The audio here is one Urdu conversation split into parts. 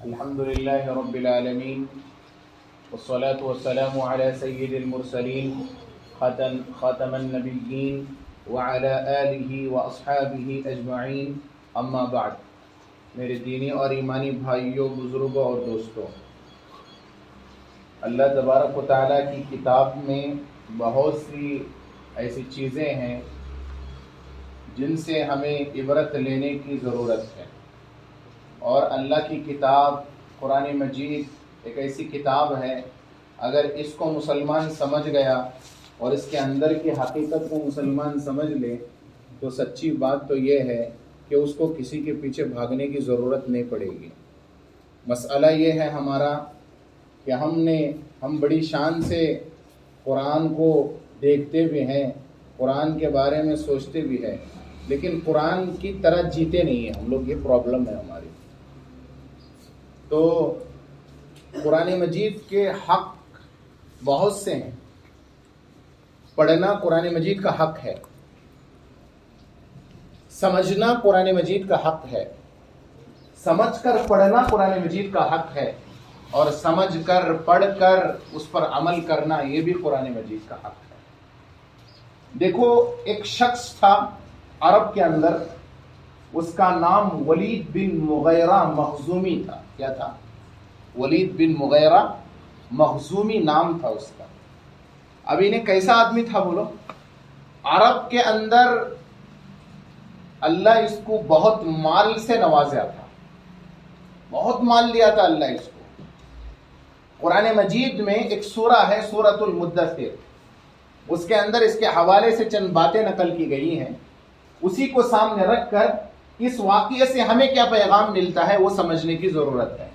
الحمد لله رب العالمين والصلاة والسلام على سيد المرسلين خاتم النبيين وعلى آله وأصحابه أجمعين اما بعد. میرے دینی اور ایمانی بھائیوں، بزرگوں اور دوستوں، اللہ تبارک و تعالیٰ کی کتاب میں بہت سی ایسی چیزیں ہیں جن سے ہمیں عبرت لینے کی ضرورت ہے. اور اللہ کی کتاب قرآن مجید ایک ایسی کتاب ہے، اگر اس کو مسلمان سمجھ گیا اور اس کے اندر کی حقیقت کو مسلمان سمجھ لے تو سچی بات تو یہ ہے کہ اس کو کسی کے پیچھے بھاگنے کی ضرورت نہیں پڑے گی. مسئلہ یہ ہے ہمارا کہ ہم بڑی شان سے قرآن کو دیکھتے بھی ہیں، قرآن کے بارے میں سوچتے بھی ہیں، لیکن قرآن کی طرح جیتے نہیں ہیں ہم لوگ. یہ پرابلم ہے ہماری. تو قرآن مجید کے حق بہت سے ہیں. پڑھنا قرآن مجید کا حق ہے، سمجھنا قرآن مجید کا حق ہے، سمجھ کر پڑھنا قرآن مجید کا حق ہے، اور سمجھ کر پڑھ کر اس پر عمل کرنا یہ بھی قرآن مجید کا حق ہے. دیکھو، ایک شخص تھا عرب کے اندر، اس کا نام ولید بن مغیرہ مخزومی تھا. کیا تھا؟ ولید بن مغیرہ مخزومی نام تھا اس کا. اب انہیں کیسا آدمی تھا بولو؟ عرب کے اندر اللہ اس کو بہت مال سے نوازا تھا، بہت مال دیا تھا اللہ اس کو. قرآن مجید میں ایک سورہ ہے سورۃ المدثر، اس کے اندر اس کے حوالے سے چند باتیں نقل کی گئی ہیں. اسی کو سامنے رکھ کر اس واقعے سے ہمیں کیا پیغام ملتا ہے وہ سمجھنے کی ضرورت ہے.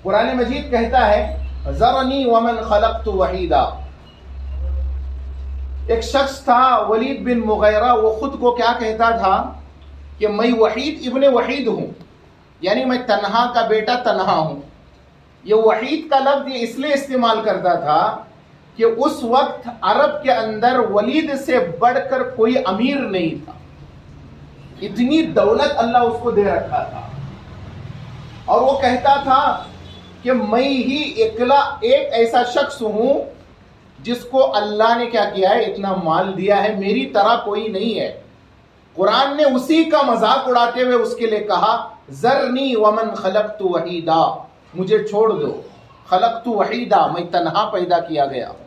قرآن مجید کہتا ہے ذرنی ومن خلقت وحیدا. ایک شخص تھا ولید بن مغیرہ، وہ خود کو کیا کہتا تھا کہ میں وحید ابن وحید ہوں، یعنی میں تنہا کا بیٹا تنہا ہوں. یہ وحید کا لفظ یہ اس لیے استعمال کرتا تھا کہ اس وقت عرب کے اندر ولید سے بڑھ کر کوئی امیر نہیں تھا. اتنی دولت اللہ اس کو دے رکھا تھا، اور وہ کہتا تھا کہ میں ہی اکلا ایک ایسا شخص ہوں جس کو اللہ نے کیا کیا ہے، اتنا مال دیا ہے، میری طرح کوئی نہیں ہے. قرآن نے اسی کا مذاق اڑاتے ہوئے اس کے لیے کہا ذرنی ومن خلقت وحیدا، مجھے چھوڑ دو. خلقت وحیدا، میں تنہا پیدا کیا گیا ہوں.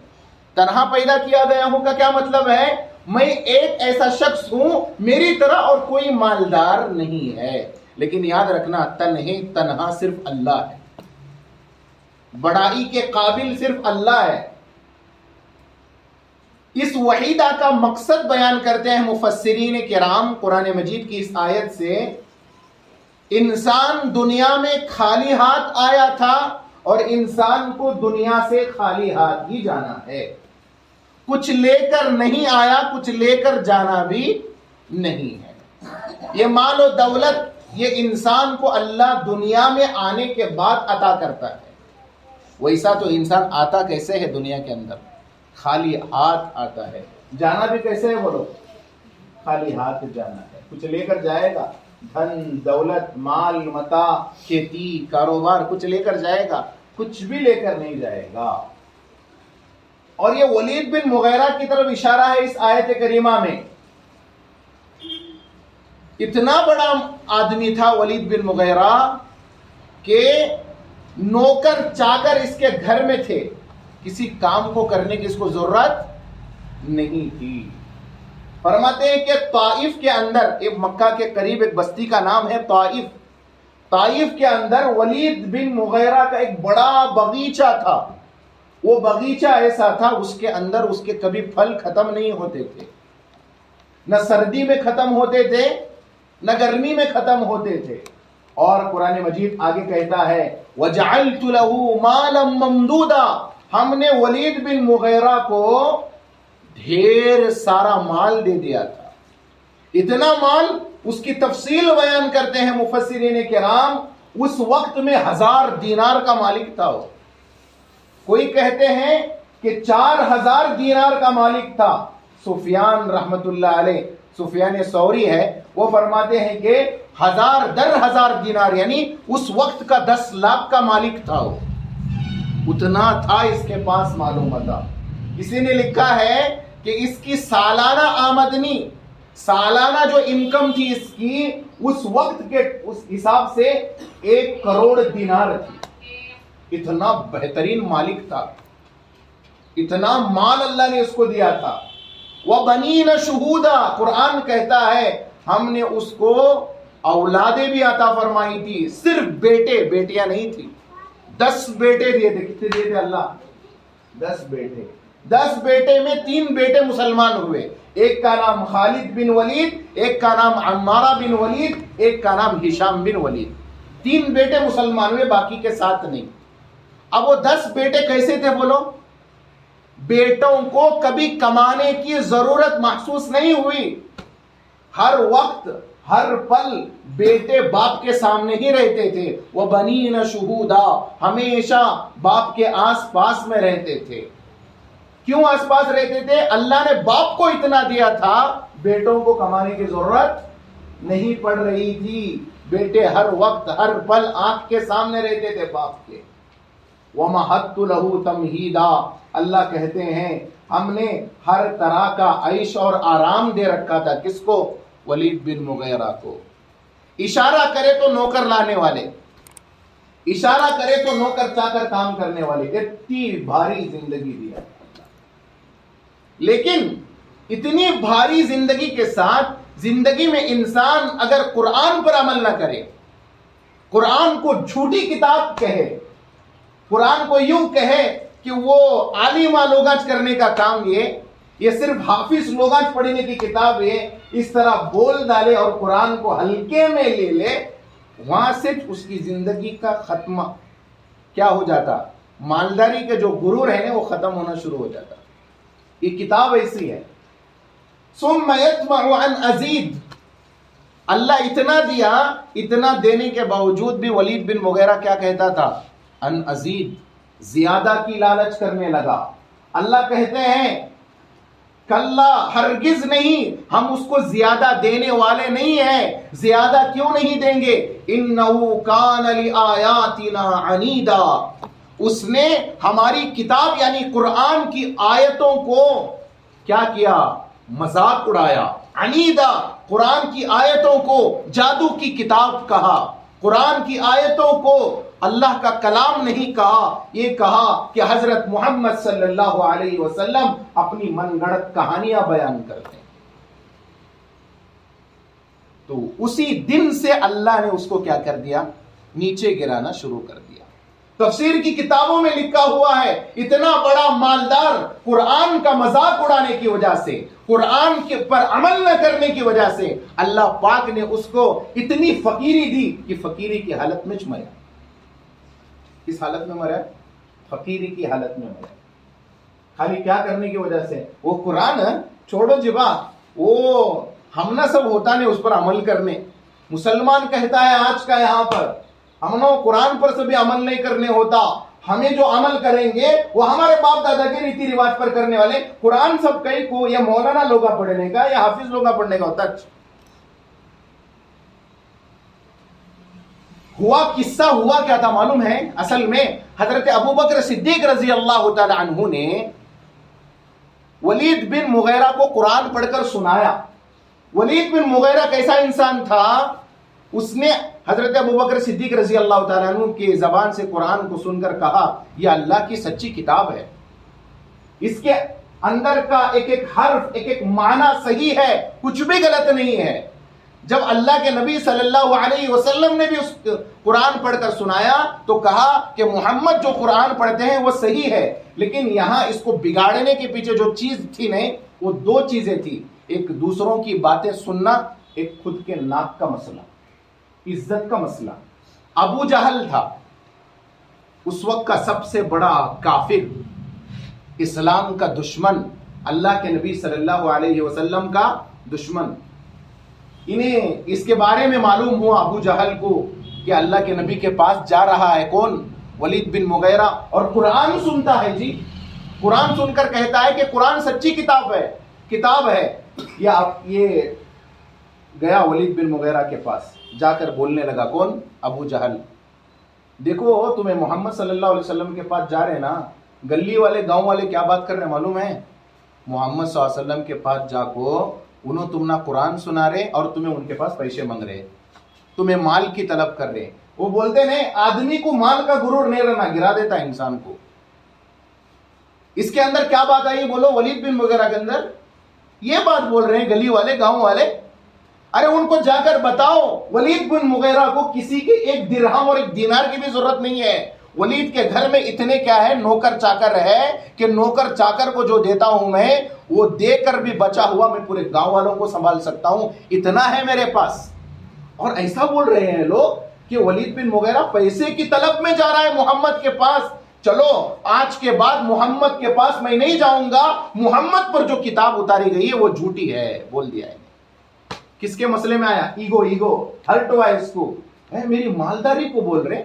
تنہا پیدا کیا گیا ہوں کا کیا مطلب ہے؟ میں ایک ایسا شخص ہوں میری طرح اور کوئی مالدار نہیں ہے. لیکن یاد رکھنا، تنہا صرف اللہ ہے، بڑائی کے قابل صرف اللہ ہے. اس وحیدہ کا مقصد بیان کرتے ہیں مفسرین کرام قرآن مجید کی اس آیت سے. انسان دنیا میں خالی ہاتھ آیا تھا اور انسان کو دنیا سے خالی ہاتھ ہی جانا ہے. کچھ لے کر نہیں آیا، کچھ لے کر جانا بھی نہیں ہے. یہ مال و دولت یہ انسان کو اللہ دنیا میں آنے کے بعد عطا کرتا ہے. ویسا تو انسان آتا کیسے ہے دنیا کے اندر؟ خالی ہاتھ آتا ہے. جانا بھی کیسے ہے بولو؟ خالی ہاتھ جانا ہے. کچھ لے کر جائے گا؟ دھن دولت مال متاع کھیتی کاروبار کچھ لے کر جائے گا؟ کچھ بھی لے کر نہیں جائے گا. اور یہ ولید بن مغیرہ کی طرف اشارہ ہے اس آیت کریمہ میں. اتنا بڑا آدمی تھا ولید بن مغیرہ کہ نوکر چاکر اس کے گھر میں تھے، کسی کام کو کرنے کی اس کو ضرورت نہیں تھی. فرماتے ہیں کہ طائف کے اندر، ایک مکہ کے قریب ایک بستی کا نام ہے طائف. طائف کے اندر ولید بن مغیرہ کا ایک بڑا باغیچہ تھا. وہ باغیچہ ایسا تھا اس کے اندر اس کے کبھی پھل ختم نہیں ہوتے تھے، نہ سردی میں ختم ہوتے تھے نہ گرمی میں ختم ہوتے تھے. اور قرآن مجید آگے کہتا ہے وَجَعَلْتُ لَهُ مَالًا مَمْدُودًا، ہم نے ولید بن مغیرہ کو ڈھیر سارا مال دے دیا تھا. اتنا مال، اس کی تفصیل بیان کرتے ہیں مفسرین کرام، اس وقت میں 1000 دینار کا مالک تھا وہ. کوئی کہتے ہیں کہ 4000 دینار کا مالک تھا. سفیان رحمت اللہ علیہ سفیان ثوری ہے، وہ فرماتے ہیں کہ 1000 دینار، یعنی اس وقت کا 10 لاکھ کا مالک تھا، وہ اتنا تھا اس کے پاس معلوم تھا۔ کسی نے لکھا ہے کہ اس کی سالانہ آمدنی، سالانہ جو انکم تھی اس کی، اس وقت کے اس حساب سے 1 کروڑ دینار تھی۔ اتنا بہترین مالک تھا، اتنا مال اللہ نے اس کو دیا تھا۔ وَبَنِينَ شُهُودًا، قرآن کہتا ہے ہم نے اس کو اولادیں بھی عطا فرمائی تھی، صرف بیٹے، بیٹیاں نہیں تھی۔ 10 بیٹے دیے تھے۔ کتنے دیے تھے اللہ؟ 10 بیٹے۔ 10 بیٹے میں 3 بیٹے مسلمان ہوئے، ایک کا نام خالد بن ولید، ایک کا نام عمارہ بن ولید، ایک کا نام ہشام بن ولید۔ 3 بیٹے مسلمان ہوئے، باقی کے 7 نہیں۔ اب وہ 10 بیٹے کیسے تھے بولو؟ بیٹوں کو کبھی کمانے کی ضرورت محسوس نہیں ہوئی، ہر وقت ہر پل بیٹے باپ کے سامنے ہی رہتے تھے۔ وہ بنین شہودا، ہمیشہ باپ کے آس پاس میں رہتے تھے۔ کیوں آس پاس رہتے تھے؟ اللہ نے باپ کو اتنا دیا تھا، بیٹوں کو کمانے کی ضرورت نہیں پڑ رہی تھی۔ بیٹے ہر وقت ہر پل آنکھ کے سامنے رہتے تھے باپ کے۔ وَمَهَدتُّ لَهُ تَمْهِيدًا، اللہ کہتے ہیں ہم نے ہر طرح کا عیش اور آرام دے رکھا تھا۔ کس کو؟ ولید بن مغیرہ کو۔ اشارہ کرے تو نوکر لانے والے، اشارہ کرے تو نوکر چاکر کام کرنے والے، اتنی بھاری زندگی دیا۔ لیکن اتنی بھاری زندگی کے ساتھ زندگی میں انسان اگر قرآن پر عمل نہ کرے، قرآن کو جھوٹی کتاب کہے، قرآن کو یوں کہے کہ وہ عالم لوگاج کرنے کا کام یہ صرف حافظ لوگاج پڑھنے کی کتاب ہے، اس طرح بول ڈالے اور قرآن کو ہلکے میں لے لے، وہاں سے اس کی زندگی کا خاتمہ کیا ہو جاتا؟ مالداری کے جو غرور ہے نا وہ ختم ہونا شروع ہو جاتا۔ یہ کتاب ایسی ہے۔ ثم يطمع ان ازید، اللہ اتنا دیا، اتنا دینے کے باوجود بھی ولید بن مغیرہ کیا کہتا تھا؟ ان ازید، زیادہ کی لالچ کرنے لگا۔ اللہ کہتے ہیں کلا، ہرگز نہیں، ہم اس کو زیادہ دینے والے نہیں ہیں۔ زیادہ کیوں نہیں دیں گے؟ انہ کان لآیاتنا عنیدا، اس نے ہماری کتاب یعنی قرآن کی آیتوں کو کیا کیا؟ مذاق اڑایا۔ عنیدا، قرآن کی آیتوں کو جادو کی کتاب کہا، قرآن کی آیتوں کو اللہ کا کلام نہیں کہا، یہ کہا کہ حضرت محمد صلی اللہ علیہ وسلم اپنی من گھڑت کہانیاں بیان کرتے ہیں۔ تو اسی دن سے اللہ نے اس کو کیا کر دیا؟ نیچے گرانا شروع کر دیا۔ تفسیر کی کتابوں میں لکھا ہوا ہے اتنا بڑا مالدار قرآن کا مذاق اڑانے کی وجہ سے، قرآن کے پر عمل نہ کرنے کی وجہ سے اللہ پاک نے اس کو اتنی فقیری دی کہ فقیری کی حالت میں مرا۔ کس حالت میں مرا؟ فقیری کی حالت میں مرا۔ خالی کیا کرنے کی وجہ سے؟ وہ قرآن چھوڑو جبا، وہ ہم نہ سب ہوتا نہیں اس پر عمل کرنے۔ مسلمان کہتا ہے آج کا یہاں پر ہم نہ قرآن پر سے بھی عمل نہیں کرنے ہوتا، ہمیں جو عمل کریں گے وہ ہمارے باپ دادا کے ریتی رواج پر کرنے والے۔ قرآن سب کئی کو یا مولانا لوگا پڑھنے کا یا حافظ لوگا پڑھنے کا ہوتا۔ ہوا قصہ ہوا کیا تھا معلوم ہے؟ اصل میں حضرت ابوبکر صدیق رضی اللہ تعالی عنہ نے ولید بن مغیرہ کو قرآن پڑھ کر سنایا۔ ولید بن مغیرہ کیسا انسان تھا؟ اس نے حضرت ابوبکر صدیق رضی اللہ تعالیٰ عنہ کی زبان سے قرآن کو سن کر کہا یہ اللہ کی سچی کتاب ہے، اس کے اندر کا ایک ایک حرف ایک ایک معنی صحیح ہے، کچھ بھی غلط نہیں ہے۔ جب اللہ کے نبی صلی اللہ علیہ وسلم نے بھی اس قرآن پڑھ کر سنایا تو کہا کہ محمد جو قرآن پڑھتے ہیں وہ صحیح ہے، لیکن یہاں اس کو بگاڑنے کے پیچھے جو چیز تھی نہیں وہ 2 چیزیں تھی، ایک دوسروں کی باتیں سننا، ایک خود کے ناک کا مسئلہ، عزت کا مسئلہ۔ ابو جہل تھا اس وقت کا سب سے بڑا کافر، اسلام کا دشمن، اللہ کے نبی صلی اللہ علیہ وسلم کا دشمن۔ انہیں اس کے بارے میں معلوم ہوا ابو جہل کو کہ اللہ کے نبی کے پاس جا رہا ہے کون؟ ولید بن مغیرہ، اور قرآن سنتا ہے جی، قرآن سن کر کہتا ہے کہ قرآن سچی کتاب ہے، یہ گیا ولید بن مغیرہ کے پاس، جا کر بولنے لگا، کون؟ ابو جہل، دیکھو تمہیں محمد صلی اللہ علیہ وسلم کے پاس جا رہے نا، گلی والے گاؤں والے کیا بات کر رہے ہیں معلوم ہے؟ محمد صلی اللہ علیہ وسلم کے پاس جا کو انہوں تم نہ قرآن سنا رہے اور تمہیں ان کے پاس پیسے مانگ رہے، تمہیں مال کی طلب کر رہے۔ وہ بولتے نہیں، آدمی کو مال کا غرور نہیں رہنا، گرا دیتا ہے انسان کو۔ اس کے اندر کیا بات آئی بولو؟ ولید بن مغیرہ کے اندر یہ بات بول رہے ہیں گلی والے گاؤں والے۔ ارے ان کو جا کر بتاؤ ولید بن مغیرہ کو کسی کے ایک درہم اور ایک دینار کی بھی ضرورت نہیں ہے، ولید کے گھر میں اتنے کیا ہے، نوکر چاکر ہے کہ نوکر چاکر کو جو دیتا ہوں میں وہ دے کر بھی بچا ہوا میں پورے گاؤں والوں کو سنبھال سکتا ہوں، اتنا ہے میرے پاس۔ اور ایسا بول رہے ہیں لوگ کہ ولید بن مغیرہ پیسے کی طلب میں جا رہا ہے محمد کے پاس، چلو آج کے بعد محمد کے پاس میں نہیں جاؤں گا، محمد پر جو کتاب اتاری گئی ہے وہ جھوٹی ہے، بول دیا ہے۔ کس کے مسئلے میں آیا؟ ایگو ہرٹ ہوا اس کو، میری مالداری کو بول رہے۔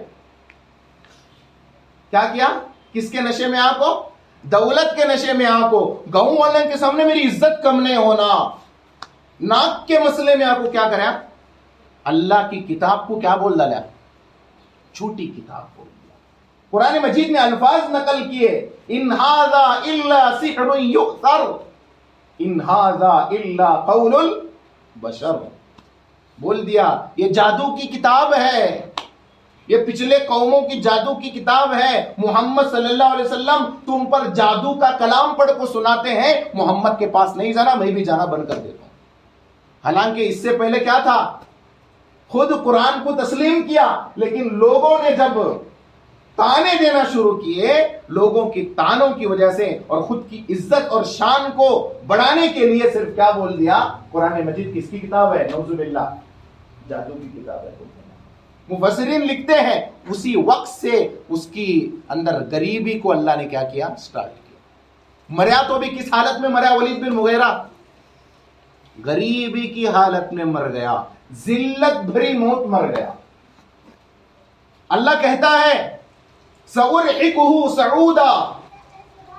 کیا کس کے نشے میں آ کو؟ دولت کے نشے میں آ کو، گاؤں والوں کے سامنے میری عزت کم نہیں ہونا، ناک کے مسئلے میں آ کو کیا کریں؟ اللہ کی کتاب کو کیا بول ڈالا؟ جھوٹی کتاب بول دیا۔ قرآن مجید نے الفاظ نقل کیے، ان ھذا الا سحر یؤثر، ان ھذا الا قول البشر، بول دیا یہ جادو کی کتاب ہے، یہ پچھلے قوموں کی جادو کی کتاب ہے، محمد صلی اللہ علیہ وسلم تم پر جادو کا کلام پڑھ کو سناتے ہیں، محمد کے پاس نہیں جانا، میں بھی جانا بند کر دیتا ہوں۔ حالانکہ اس سے پہلے کیا تھا؟ خود قرآن کو تسلیم کیا، لیکن لوگوں نے جب تانے دینا شروع کیے، لوگوں کی تانوں کی وجہ سے اور خود کی عزت اور شان کو بڑھانے کے لیے صرف کیا بول دیا؟ قرآن مجید کس کی کتاب ہے؟ نعوذ باللہ، جادو کی کتاب ہے۔ مفسرین لکھتے ہیں اسی وقت سے اس کی اندر غریبی کو اللہ نے کیا کیا؟ سٹارٹ کیا۔ مریا تو بھی کس حالت میں مریا ولید بن مغیرہ؟ غریبی کی حالت میں مر گیا، ذلت بھری موت مر گیا۔ اللہ کہتا ہے سأرحقه صعودا،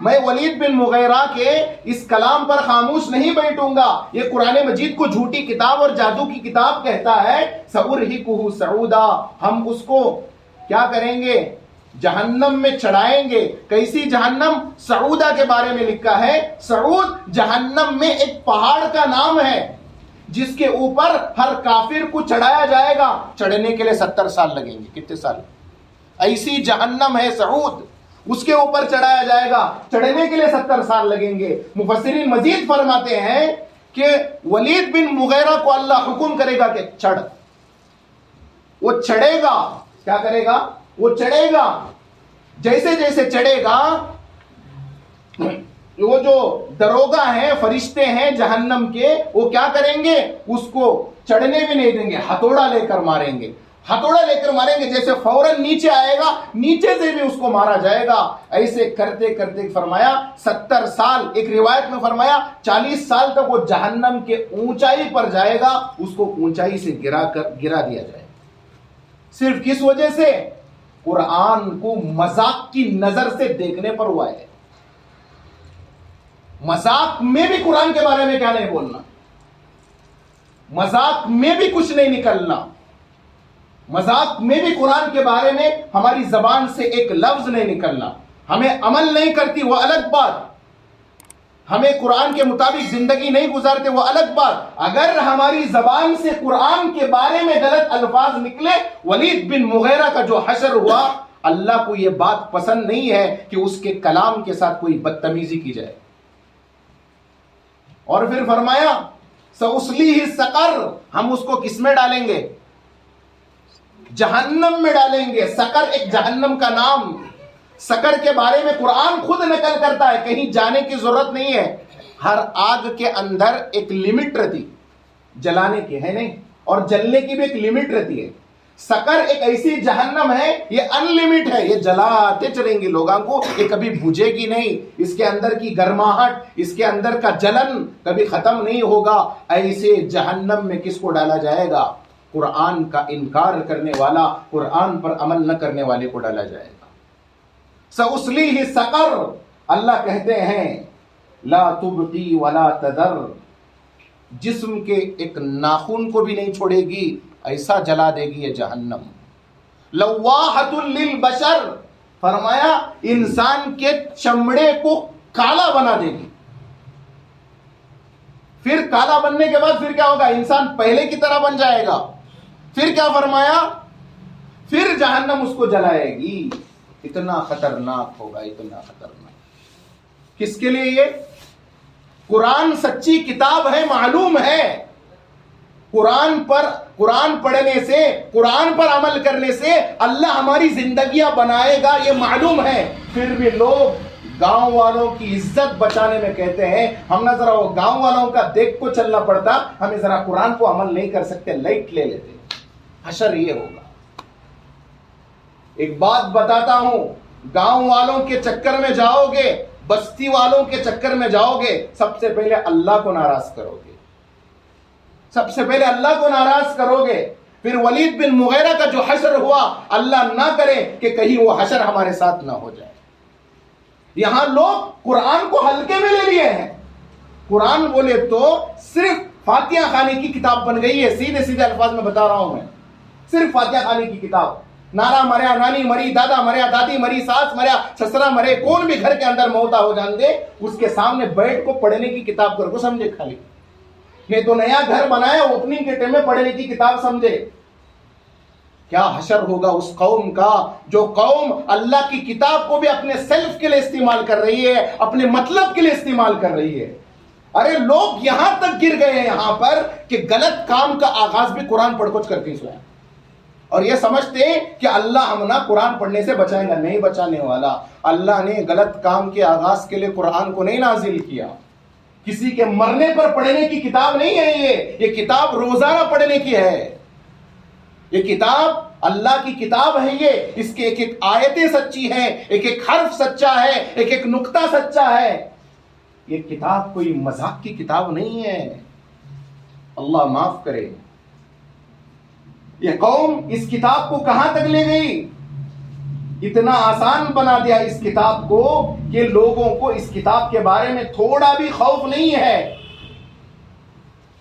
میں ولید بن مغیرہ کے اس کلام پر خاموش نہیں بیٹھوں گا، یہ قرآن مجید کو جھوٹی کتاب اور جادو کی کتاب کہتا ہے، سأرحقه صعودا، ہم اس کو کیا کریں گے؟ جہنم میں چڑھائیں گے۔ کیسی جہنم؟ صعودا کے بارے میں لکھا ہے، صعود جہنم میں ایک پہاڑ کا نام ہے جس کے اوپر ہر کافر کو چڑھایا جائے گا، چڑھنے کے لیے 70 سال لگیں گے۔ کتنے سال؟ ایسی جہنم ہے صعود، اس کے اوپر چڑھایا جائے گا، چڑھنے کے لیے 70 سال لگیں گے۔ مفسرین مزید فرماتے ہیں کہ ولید بن مغیرہ کو اللہ حکم کرے گا کہ چڑھ، وہ چڑھے گا۔ کیا کرے گا؟ وہ چڑھے گا۔ جیسے جیسے چڑھے گا، وہ جو دروگا ہیں، فرشتے ہیں جہنم کے، وہ کیا کریں گے؟ اس کو چڑھنے بھی نہیں دیں گے، ہتھوڑا لے کر ماریں گے، ہتھوڑا لے کر ماریں گے، جیسے فوراً نیچے آئے گا نیچے سے بھی اس کو مارا جائے گا۔ ایسے کرتے کرتے فرمایا 70 سال، ایک روایت میں فرمایا 40 سال تک وہ جہنم کے اونچائی پر جائے گا، اس کو اونچائی سے گرا دیا جائے گا۔ صرف کس وجہ سے؟ قرآن کو مذاق کی نظر سے دیکھنے پر ہوا ہے۔ مذاق میں بھی قرآن کے بارے میں کیا نہیں بولنا، مذاق میں بھی کچھ نہیں نکلنا، مذاق میں بھی قرآن کے بارے میں ہماری زبان سے ایک لفظ نہیں نکلنا۔ ہمیں عمل نہیں کرتی وہ الگ بات، ہمیں قرآن کے مطابق زندگی نہیں گزارتے وہ الگ بات، اگر ہماری زبان سے قرآن کے بارے میں غلط الفاظ نکلے، ولید بن مغیرہ کا جو حشر ہوا، اللہ کو یہ بات پسند نہیں ہے کہ اس کے کلام کے ساتھ کوئی بدتمیزی کی جائے۔ اور پھر فرمایا سأصلیہ سقر، ہم اس کو کس میں ڈالیں گے؟ جہنم میں ڈالیں گے۔ سقر ایک جہنم کا نام، سقر کے بارے میں قرآن خود نقل کرتا ہے، کہیں جانے کی ضرورت نہیں ہے۔ ہر آگ کے اندر ایک لمٹ رہتی جلانے کی، ہے نہیں، اور جلنے کی بھی ایک لمٹ رہتی ہے۔ سقر ایک ایسی جہنم ہے، یہ ان لمٹ ہے، یہ جلاتے چلیں گے لوگوں کو، یہ کبھی بجھے گی نہیں، اس کے اندر کی گرماہٹ، اس کے اندر کا جلن کبھی ختم نہیں ہوگا۔ ایسے جہنم میں کس کو ڈالا جائے گا؟ قرآن کا انکار کرنے والا، قرآن پر عمل نہ کرنے والے کو ڈالا جائے گا۔ سأصلیہ سقر، اللہ کہتے ہیں لا تبقی ولا تذر، جسم کے ایک ناخن کو بھی نہیں چھوڑے گی، ایسا جلا دے گی یہ جہنم۔ لواحۃ للبشر، فرمایا انسان کے چمڑے کو کالا بنا دے گی۔ پھر کالا بننے کے بعد پھر کیا ہوگا؟ انسان پہلے کی طرح بن جائے گا۔ پھر کیا فرمایا؟ پھر جہنم اس کو جلائے گی۔ اتنا خطرناک ہوگا، اتنا خطرناک۔ کس کے لیے یہ؟ قرآن سچی کتاب ہے، معلوم ہے۔ قرآن پڑھنے سے، قرآن پر عمل کرنے سے اللہ ہماری زندگیاں بنائے گا، یہ معلوم ہے۔ پھر بھی لوگ گاؤں والوں کی عزت بچانے میں کہتے ہیں ہم نہ ذرا وہ گاؤں والوں کا دیکھ کو چلنا پڑتا، ہمیں ذرا قرآن کو عمل نہیں کر سکتے، لائٹ لے لیتے۔ حشر یہ ہوگا۔ ایک بات بتاتا ہوں، گاؤں والوں کے چکر میں جاؤ گے، بستی والوں کے چکر میں جاؤ گے، سب سے پہلے اللہ کو ناراض کرو گے، سب سے پہلے اللہ کو ناراض کرو گے۔ پھر ولید بن مغیرہ کا جو حشر ہوا، اللہ نہ کرے کہ کہیں وہ حشر ہمارے ساتھ نہ ہو جائے۔ یہاں لوگ قرآن کو ہلکے میں لے لیے ہیں۔ قرآن بولے تو صرف فاتحہ خانی کی کتاب بن گئی ہے، سیدھے سیدھے الفاظ میں بتا رہا ہوں میں، صرف فاتحہ خانی کی کتاب۔ نانا مریا، نانی مری، دادا مریا، دادی مری، ساس مریا، سسرا مرے، کون بھی گھر کے اندر موتا ہو جان دے، اس کے سامنے بیٹھ کو پڑھنے کی کتاب کر کو سمجھے خالی۔ یہ تو نیا گھر بنایا، اوپننگ کے ٹائم میں پڑھنے کی کتاب سمجھے۔ کیا حشر ہوگا اس قوم کا جو قوم اللہ کی کتاب کو بھی اپنے سیلف کے لیے استعمال کر رہی ہے، اپنے مطلب کے لیے استعمال کر رہی ہے۔ ارے لوگ یہاں تک گر گئے ہیں یہاں پر کہ غلط کام کا آغاز بھی قرآن پڑھ کچھ کر کے سویا، اور یہ سمجھتے ہیں کہ اللہ ہم نہ قرآن پڑھنے سے بچائے گا۔ نہیں بچانے والا۔ اللہ نے غلط کام کے آغاز کے لیے قرآن کو نہیں نازل کیا۔ کسی کے مرنے پر پڑھنے کی کتاب نہیں ہے یہ کتاب روزانہ پڑھنے کی ہے۔ یہ کتاب اللہ کی کتاب ہے، یہ اس کے ایک ایک آیتیں سچی ہیں، ایک ایک حرف سچا ہے، ایک ایک نقطہ سچا ہے۔ یہ کتاب کوئی مذاق کی کتاب نہیں ہے، اللہ معاف کرے۔ یہ قوم اس کتاب کو کہاں تک لے گئی؟ اتنا آسان بنا دیا اس کتاب کو کہ لوگوں کو اس کتاب کے بارے میں تھوڑا بھی خوف نہیں ہے۔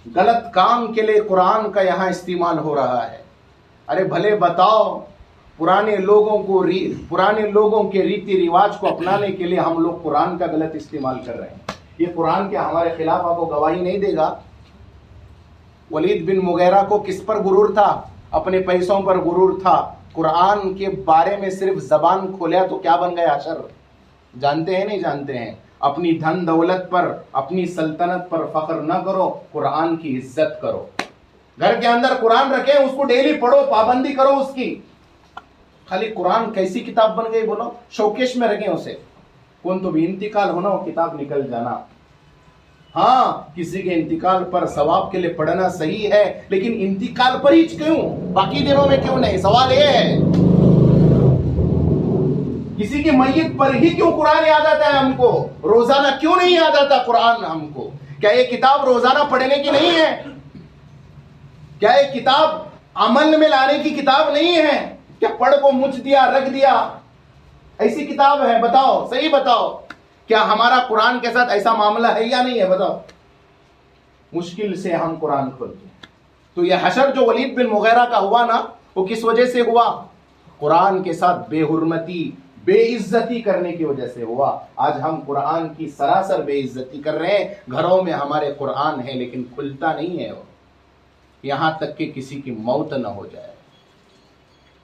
غلط کام کے لیے قرآن کا یہاں استعمال ہو رہا ہے۔ ارے بھلے بتاؤ، پرانے لوگوں کے ریتی رواج کو اپنانے کے لیے ہم لوگ قرآن کا غلط استعمال کر رہے ہیں۔ یہ قرآن کے ہمارے خلاف آپ کو گواہی نہیں دے گا۔ ولید بن مغیرہ کو کس پر غرور تھا؟ اپنے پیسوں پر غرور تھا۔ قرآن کے بارے میں صرف زبان کھولیا تو کیا بن گیا حشر؟ جانتے ہیں نہیں جانتے ہیں؟ اپنی دھن دولت پر، اپنی سلطنت پر فخر نہ کرو، قرآن کی عزت کرو۔ گھر کے اندر قرآن رکھیں، اس کو ڈیلی پڑھو، پابندی کرو اس کی۔ خالی قرآن کیسی کتاب بن گئی بولو؟ شوکیش میں رکھیں اسے، کون تو بھی انتقال ہونا وہ کتاب نکل جانا۔ ہاں کسی کے انتقال پر ثواب کے لیے پڑھنا صحیح ہے، لیکن انتقال پر ہی کیوں؟ باقی دنوں میں کیوں نہیں؟ سوال یہ ہے کسی کی میت پر ہی کیوں قرآن یاد آتا ہے ہم کو؟ روزانہ کیوں نہیں یاد آتا قرآن ہم کو؟ کیا یہ کتاب روزانہ پڑھنے کی نہیں ہے؟ کیا یہ کتاب عمل میں لانے کی کتاب نہیں ہے؟ کیا پڑھ کو مچ دیا رکھ دیا ایسی کتاب ہے؟ بتاؤ، صحیح بتاؤ، کیا ہمارا قرآن کے ساتھ ایسا معاملہ ہے یا نہیں ہے؟ بتاؤ۔ مشکل سے ہم قرآن کھولتے ہیں۔ تو یہ حشر جو ولید بن مغیرہ کا ہوا نا، وہ کس وجہ سے ہوا؟ قرآن کے ساتھ بے حرمتی، بے عزتی کرنے کی وجہ سے ہوا۔ آج ہم قرآن کی سراسر بے عزتی کر رہے ہیں۔ گھروں میں ہمارے قرآن ہے لیکن کھلتا نہیں ہے، یہاں تک کہ کسی کی موت نہ ہو جائے۔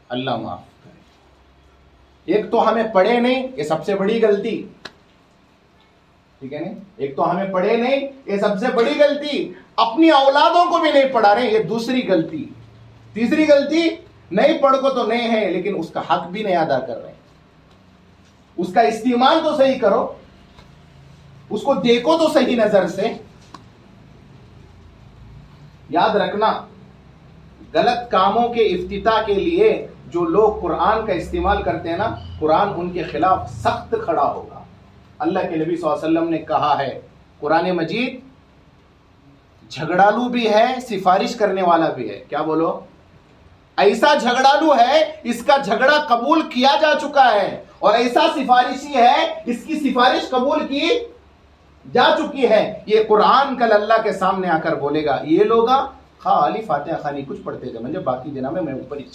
اللہ معاف کرے۔ ایک تو ہمیں پڑھے نہیں، یہ سب سے بڑی غلطی، ٹھیک ہے نا؟ ایک تو ہمیں پڑھے نہیں، یہ سب سے بڑی غلطی۔ اپنی اولادوں کو بھی نہیں پڑھا رہے، یہ دوسری غلطی۔ تیسری غلطی، نہیں پڑھ کو تو نہیں ہے لیکن اس کا حق بھی نہیں ادا کر رہے۔ اس کا استعمال تو صحیح کرو، اس کو دیکھو تو صحیح نظر سے۔ یاد رکھنا، غلط کاموں کے افتتاح کے لیے جو لوگ قرآن کا استعمال کرتے ہیں نا، قرآن ان کے خلاف سخت کھڑا ہوگا۔ اللہ کے نبی صلی اللہ علیہ وسلم نے کہا ہے، قرآن مجید جھگڑالو بھی ہے، سفارش کرنے والا بھی ہے۔ کیا بولو؟ ایسا جھگڑالو ہے، اس کا جھگڑا قبول کیا جا چکا ہے، اور ایسا سفارشی ہے، اس کی سفارش قبول کی جا چکی ہے. یہ قرآن کل اللہ کے سامنے آ کر بولے گا یہ لوگ خالی فاتحہ خانی کچھ پڑھتے تھے مجھے باقی دنوں میں اوپر ہی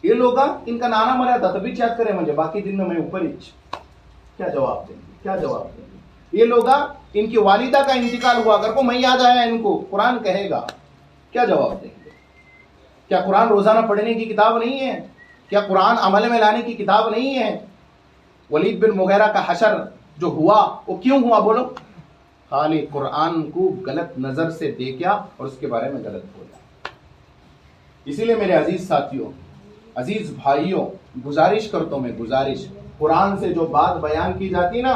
یہ لوگ ان کا نانا مرا تھا تبھی یاد کرے مجھے باقی دن میں اوپر ہی. کیا جواب دیں گے؟ کیا جواب دیں گے؟ یہ لوگ ان کی والدہ کا انتقال ہوا اگر کو میں یاد آیا ان کو قرآن کہے گا کیا جواب دیں گے؟ کیا قرآن روزانہ پڑھنے کی کتاب نہیں ہے؟ کیا قرآن عمل میں لانے کی کتاب نہیں ہے؟ ولید بن مغیرہ کا حشر جو ہوا وہ کیوں ہوا بولو؟ خالی قرآن کو غلط نظر سے دیکھا اور اس کے بارے میں غلط بولا. اسی لیے میرے عزیز ساتھیوں عزیز بھائیوں گزارش کرتا ہوں میں گزارش قرآن سے جو بات بیان کی جاتی نا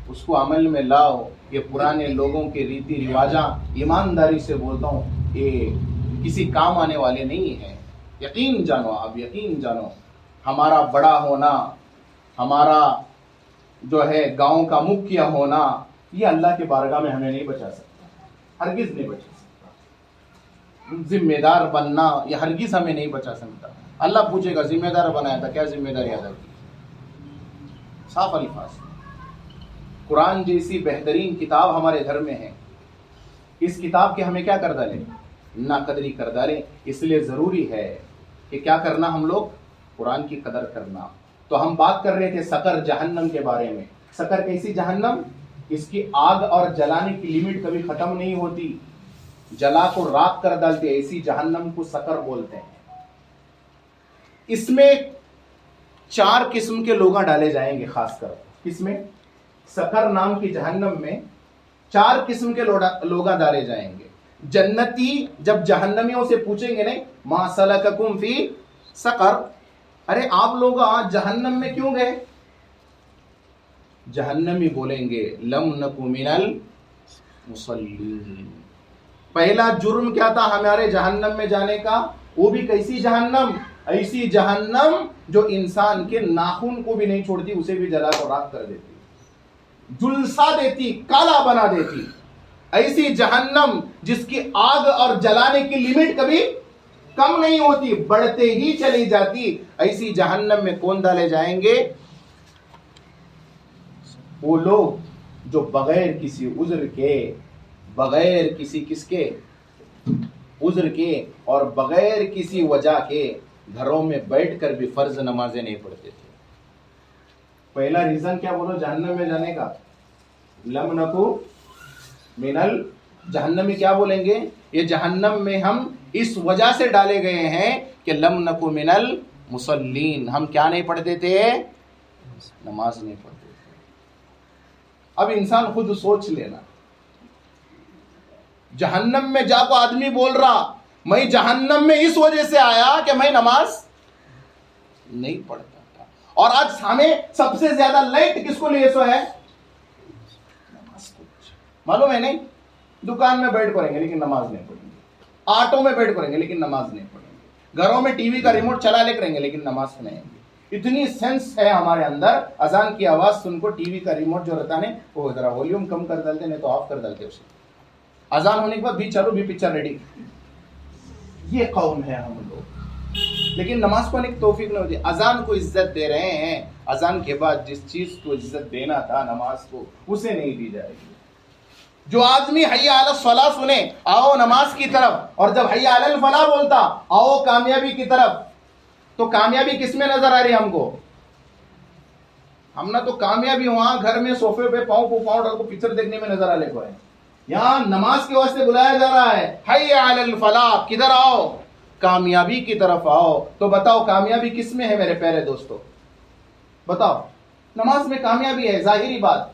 اس کو عمل میں لاؤ. یہ پرانے لوگوں کے ریتی رواجاں ایمانداری سے بولتا ہوں یہ کسی کام آنے والے نہیں ہیں. یقین جانو آپ یقین جانو ہمارا بڑا ہونا ہمارا جو ہے گاؤں کا مکھیا ہونا یہ اللہ کے بارگاہ میں ہمیں نہیں بچا سکتا ہرگز نہیں بچا سکتا. ذمہ دار بننا یہ ہرگز ہمیں نہیں بچا سکتا. اللہ پوچھے گا ذمہ دار بنایا تھا کیا ذمہ داری ادا کی؟ صاف الفاظ. قرآن جیسی بہترین کتاب ہمارے گھر میں ہے اس کتاب کے ہمیں کیا کر ڈالیں نا قدری کر ڈالیں. اس لیے ضروری ہے کہ کیا کرنا ہم لوگ قرآن کی قدر کرنا. تو ہم بات کر رہے تھے سقر جہنم کے بارے میں. سقر کیسی جہنم؟ اس کی آگ اور جلانے کی لیمٹ کبھی ختم نہیں ہوتی جلا کو راکھ کر ڈالتے ایسی جہنم کو سقر بولتے ہیں. اس میں 4 قسم کے لوگ ڈالے جائیں گے خاص کر کس میں سقر نام کی جہنم میں 4 قسم کے لوگ ڈالے جائیں گے. جنتی جب جہنمیوں سے پوچھیں گے نہیں ما سلککم فی سقر ارے آپ لوگ جہنم میں کیوں گئے؟ جہنمی بولیں گے لم نکو من المصلین. پہلا جرم کیا تھا ہمارے جہنم میں جانے کا؟ وہ بھی کیسی جہنم؟ ایسی جہنم جو انسان کے ناخن کو بھی نہیں چھوڑتی اسے بھی جلا کر راکھ کر دیتی جلسا دیتی کالا بنا دیتی. ایسی جہنم جس کی آگ اور جلانے کی لیمٹ کبھی کم نہیں ہوتی بڑھتے ہی چلی جاتی. ایسی جہنم میں کون ڈالے جائیں گے؟ وہ لوگ جو بغیر کسی عذر کے بغیر کسی کس کے عذر کے اور بغیر کسی وجہ کے گھروں میں بیٹھ کر بھی فرض نمازیں نہیں پڑھتے تھے. پہلا ریزن کیا بولو جہنم میں جانے کا؟ لم نکو من جہنمی کیا بولیں گے؟ یہ جہنم میں ہم اس وجہ سے ڈالے گئے ہیں کہ لم نکو من المصلین ہم کیا نہیں پڑھتے تھے؟ نماز نہیں پڑھتے تھے. اب انسان خود سوچ لینا جہنم میں جا کو آدمی بول رہا میں جہنم میں اس وجہ سے آیا کہ میں نماز نہیں پڑھتا تھا. اور آج ہمیں سب سے زیادہ لائٹ کس کو لیے سو ہے؟ نماز کو. معلوم ہے نہیں دکان میں بیٹھ کریں گے لیکن نماز نہیں پڑھیں گے آٹو میں بیٹھ کریں گے لیکن نماز نہیں پڑھیں گے گھروں میں ٹی وی کا ریموٹ چلا لے کریں گے لیکن نماز نہیں گے. اتنی سینس ہے ہمارے اندر اذان کی آواز سن کو ٹی وی کا ریموٹ جو رہتا ہے وہ ذرا والیوم کم کر ڈالتے نہیں تو آف کر ڈالتے اسے. اذان ہونے کے بعد بھی چلو بھی پکچر ریڈی. یہ قوم ہے ہم لوگ لیکن نماز پڑھنے کی توفیق نہیں ہوتی. اذان کو عزت دے رہے ہیں اذان کے بعد جس چیز کو عزت دینا تھا نماز کو اسے نہیں دی جائے گی. جو آدمی حی علی الصلاۃ سنے آؤ نماز کی طرف اور جب حی علی الفلاح بولتا آؤ کامیابی کی طرف تو کامیابی کس میں نظر آ رہی ہم کو؟ ہم نہ تو کامیابی وہاں گھر میں صوفے پہ پاؤں ڈال کو پکچر دیکھنے میں نظر آ لے کو ہے. یہاں نماز کے واسطے بلایا جا رہا ہے حی علی الفلاح کدھر آؤ کامیابی کی طرف آؤ. تو بتاؤ کامیابی کس میں ہے میرے پیارے دوستو؟ بتاؤ نماز میں کامیابی ہے ظاہری بات.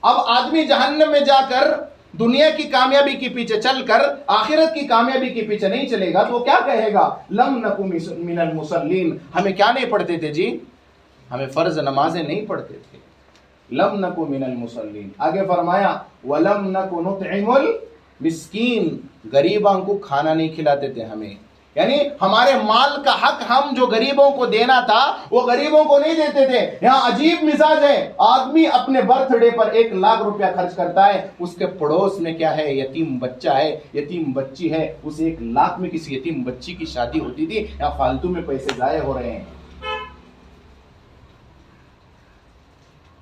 اب آدمی جہنم میں جا کر دنیا کی کامیابی کے پیچھے چل کر آخرت کی کامیابی کے پیچھے نہیں چلے گا تو وہ کیا کہے گا؟ لم نکو من المصلین ہمیں کیا نہیں پڑھتے تھے جی؟ ہمیں فرض نمازیں نہیں پڑھتے تھے. لم نکو من المصلین. آگے فرمایا ولم نکو نطعم المسکین غریبوں کو کھانا نہیں کھلاتے تھے ہمیں. یعنی ہمارے مال کا حق ہم جو غریبوں کو دینا تھا وہ غریبوں کو نہیں دیتے تھے. یہاں عجیب مزاج ہے آدمی اپنے برتھ ڈے پر 1 لاکھ روپیہ خرچ کرتا ہے اس کے پڑوس میں کیا ہے یتیم بچہ ہے یتیم بچی ہے اس 1 لاکھ میں کسی یتیم بچی کی شادی ہوتی تھی. یہاں فالتو میں پیسے ضائع ہو رہے ہیں.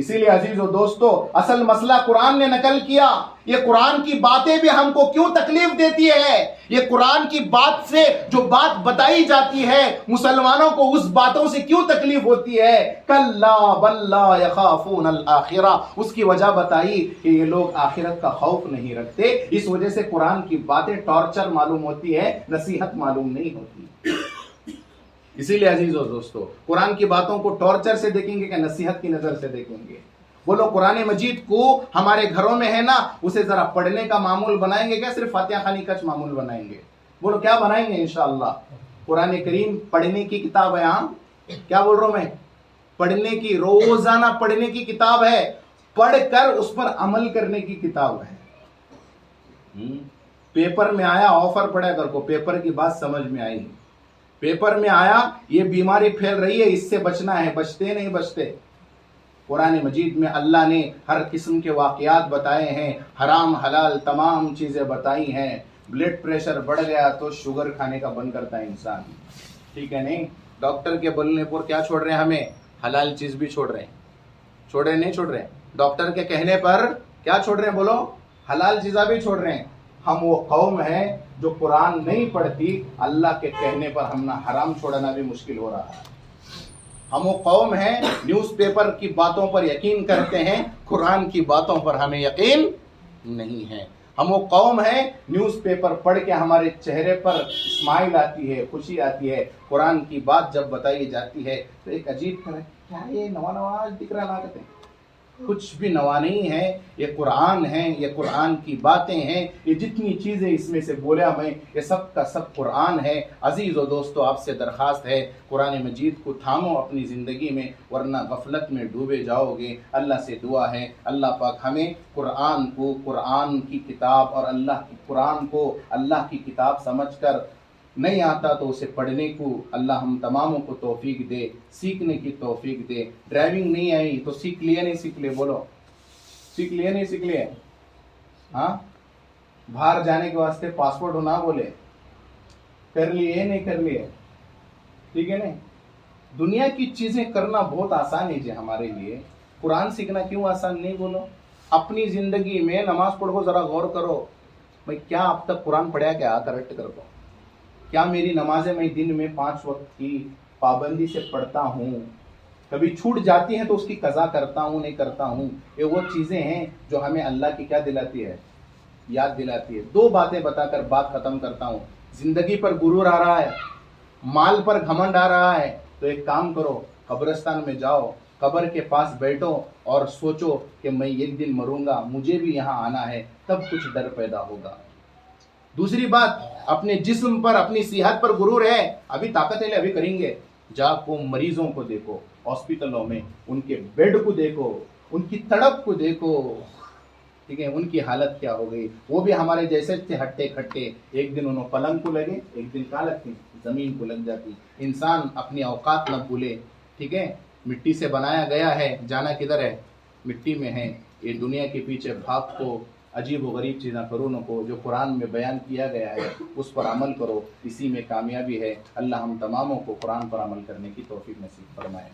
اسی لیے عزیز و دوستو اصل مسئلہ قرآن نے نقل کیا. یہ قرآن کی باتیں بھی ہم کو کیوں تکلیف دیتی ہے؟ یہ قرآن کی بات سے جو بات بتائی جاتی ہے مسلمانوں کو اس باتوں سے کیوں تکلیف ہوتی ہے؟ کلا بل لا یخافون الآخرہ. اس کی وجہ بتائی کہ یہ لوگ آخرت کا خوف نہیں رکھتے. اس وجہ سے قرآن کی باتیں ٹارچر معلوم ہوتی ہے, نصیحت معلوم نہیں ہوتی. اسی لیے عزیز و دوستو قرآن کی باتوں کو ٹارچر سے دیکھیں گے کہ نصیحت کی نظر سے دیکھیں گے؟ بولو قرآن مجید کو ہمارے گھروں میں ہے نا, اسے ذرا پڑھنے کا معمول بنائیں گے کیا صرف فاتحہ خوانی کچ معمول بنائیں گے؟ بولو کیا بنائیں گے انشاءاللہ؟ قرآن کریم پڑھنے کی کتاب ہے. ہاں کیا بول رہا ہوں میں؟ پڑھنے کی, روزانہ پڑھنے کی کتاب ہے, پڑھ کر اس پر عمل کرنے کی کتاب ہے. پیپر میں آیا آفر پڑھا کر کو, پیپر کی بات سمجھ میں آئی, پیپر میں آیا یہ بیماری پھیل رہی ہے اس سے بچنا ہے, بچتے نہیں بچتے. قرآن مجید میں اللہ نے ہر قسم کے واقعات بتائے ہیں, حرام حلال تمام چیزیں بتائی ہیں. بلڈ پریشر بڑھ گیا تو شوگر کھانے کا بند کرتا ہے انسان, ٹھیک ہے نہیں؟ ڈاکٹر کے بولنے پر کیا چھوڑ رہے ہیں ہمیں؟ حلال چیز بھی چھوڑ رہے ہیں. چھوڑ رہے نہیں چھوڑ رہے؟ ڈاکٹر کے کہنے پر کیا چھوڑ رہے ہیں؟ بولو حلال چیزیں بھی چھوڑ رہے ہیں. ہم وہ قوم ہیں جو قرآن نہیں پڑھتی, اللہ کے کہنے پر ہم نہ حرام چھوڑنا بھی مشکل ہو رہا ہے. ہم وہ قوم ہیں نیوز پیپر کی باتوں پر یقین کرتے ہیں, قرآن کی باتوں پر ہمیں یقین نہیں ہے. ہم وہ قوم ہیں نیوز پیپر پڑھ کے ہمارے چہرے پر اسمائل آتی ہے, خوشی آتی ہے, قرآن کی بات جب بتائی جاتی ہے تو ایک عجیب طرح کیا یہ نوا نوا دکھ رہا نا کہتے ہیں. کچھ بھی نوا نہیں ہے, یہ قرآن ہے, یہ قرآن کی باتیں ہیں. یہ جتنی چیزیں اس میں سے بولا میں یہ سب کا سب قرآن ہے. عزیز و دوستو آپ سے درخواست ہے قرآن مجید کو تھامو اپنی زندگی میں, ورنہ غفلت میں ڈوبے جاؤ گے. اللہ سے دعا ہے اللہ پاک ہمیں قرآن کو, قرآن کی کتاب اور اللہ کی قرآن کو اللہ کی کتاب سمجھ کر, نہیں آتا تو اسے پڑھنے کو اللہ ہم تماموں کو توفیق دے, سیکھنے کی توفیق دے. ڈرائیونگ نہیں آئی تو سیکھ لیا نہیں سیکھ لے؟ بولو سیکھ لیا نہیں سیکھ لیا؟ ہاں باہر جانے کے واسطے پاسپورٹ ہونا بولے, کر لیے نہیں کر لیے؟ ٹھیک ہے نہیں؟ دنیا کی چیزیں کرنا بہت آسان ہے جی ہمارے لیے, قرآن سیکھنا کیوں آسان نہیں؟ بولو اپنی زندگی میں نماز پڑھو, ذرا غور کرو بھائی کیا اب تک قرآن پڑھا کیا کریکٹ کر دو؟ کیا میری نمازیں میں دن میں 5 وقت کی پابندی سے پڑھتا ہوں؟ کبھی چھوٹ جاتی ہیں تو اس کی قضا کرتا ہوں نہیں کرتا ہوں؟ یہ وہ چیزیں ہیں جو ہمیں اللہ کی کیا دلاتی ہے؟ یاد دلاتی ہے. 2 باتیں بتا کر بات ختم کرتا ہوں. زندگی پر غرور آ رہا ہے, مال پر گھمنڈ آ رہا ہے, تو ایک کام کرو, قبرستان میں جاؤ, قبر کے پاس بیٹھو اور سوچو کہ میں ایک دن مروں گا, مجھے بھی یہاں آنا ہے, تب کچھ ڈر پیدا ہوگا. دوسری بات, اپنے جسم پر اپنی صحت پر غرور ہے, ابھی طاقت ہے ابھی کریں گے. جا کو مریضوں کو دیکھو ہاسپٹلوں میں, ان کے بیڈ کو دیکھو, ان کی تڑپ کو دیکھو, ٹھیک ہے, ان کی حالت کیا ہو گئی. وہ بھی ہمارے جیسے تھے ہٹے کھٹے, ایک دن انہوں پلنگ کو لگے, ایک دن کہاں لگتی؟ زمین کو لگ جاتی. انسان اپنی اوقات نہ بھولے, ٹھیک ہے. مٹی سے بنایا گیا ہے, جانا کدھر ہے؟ مٹی میں ہے. یہ دنیا کے پیچھے بھاگ کو, عجیب و غریب چیزیں کرو نہ کو, جو قرآن میں بیان کیا گیا ہے اس پر عمل کرو, اسی میں کامیابی ہے. اللہ ہم تماموں کو قرآن پر عمل کرنے کی توفیق نصیب فرمائے.